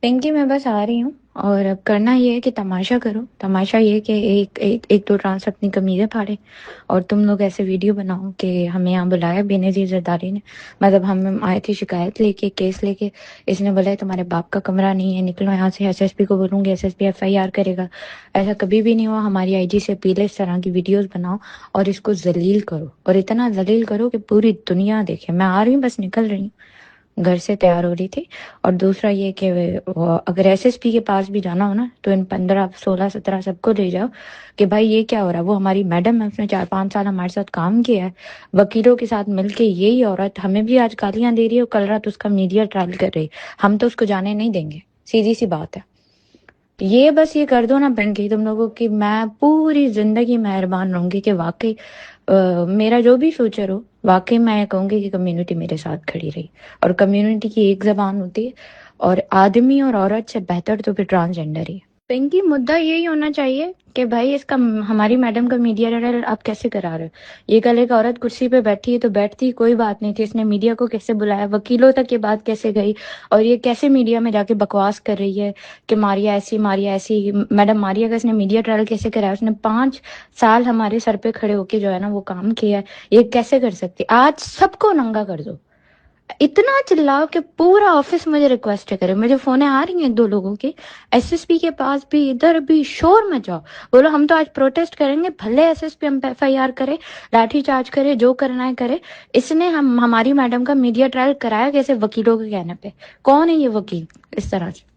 पिंकी मैं बस आ रही हूँ। और अब करना ये है कि तमाशा करो। तमाशा ये कि एक दो ट्रांस अपनी कमीज़ें फाड़े और तुम लोग ऐसे वीडियो बनाओ कि हमें यहाँ बुलाया बेनज़ीर जरदारी ने। मतलब हम आए थे शिकायत लेके, केस लेके। इसने बोला है तुम्हारे बाप का कमरा नहीं है, निकलो यहाँ से। एसएसपी को बोलूँगी, एसएसपी एफआईआर करेगा। ऐसा कभी भी नहीं हुआ। हमारी आईजी से अपील है इस तरह की वीडियोस बनाओ और इसको जलील करो, और इतना जलील करो कि पूरी दुनिया देखे। मैं आ रही हूँ, बस निकल रही हूँ, घर से तैयार हो रही थी। और दूसरा ये कि अगर एसएसपी के पास भी जाना हो ना, तो इन 15 16 17 सबको ले जाओ कि भाई ये क्या हो रहा है। वो हमारी मैडम है, उसने 4 5 साल हमारे साथ काम किया है वकीलों के साथ मिलके। यही औरत हमें भी आज गालियां दे रही है और कल रात उसका मीडिया ट्रायल कर रही है। हम तो उसको जाने नहीं देंगे, सीधी सी बात है। ये बस ये कर दो ना पिंकी तुम लोगों की, मैं पूरी जिंदगी मेहरबान रहूंगी कि वाकई मेरा जो भी फ्यूचर हो, वाकई मैं कहूंगी कि कम्युनिटी मेरे साथ खड़ी रही। और कम्युनिटी की एक जबान होती है, और आदमी और औरत से बेहतर तो फिर ट्रांसजेंडर ही है। पिंकी मुद्दा यही होना चाहिए कि भाई इसका, हमारी मैडम का मीडिया ट्रायल आप कैसे करा रहे हो। ये कल एक औरत कुर्सी पे बैठी है तो बैठती, कोई बात नहीं थी, इसने मीडिया को कैसे बुलाया, वकीलों तक ये बात कैसे गई, और ये कैसे मीडिया में जाके बकवास कर रही है कि मारिया ऐसी मारिया ऐसी। मैडम मारिया का इसने मीडिया ट्रायल कैसे कराया। उसने 5 साल हमारे सर पे खड़े होके जो है ना वो काम किया है। ये कैसे कर सकती। आज सबको नंगा कर दो, इतना चिल्लाओ कि पूरा ऑफिस मुझे रिक्वेस्ट करे। मुझे फोने आ रही हैं एक दो लोगों की, एसएसपी के पास भी, इधर भी शोर मचाओ। बोलो हम तो आज प्रोटेस्ट करेंगे, भले एसएसपी हम पे एफआईआर करे, लाठी चार्ज करे, जो करना है करे। इसने हमारी मैडम का मीडिया ट्रायल कराया कैसे, वकीलों के कहने पे। कौन है ये वकील इस तरह से।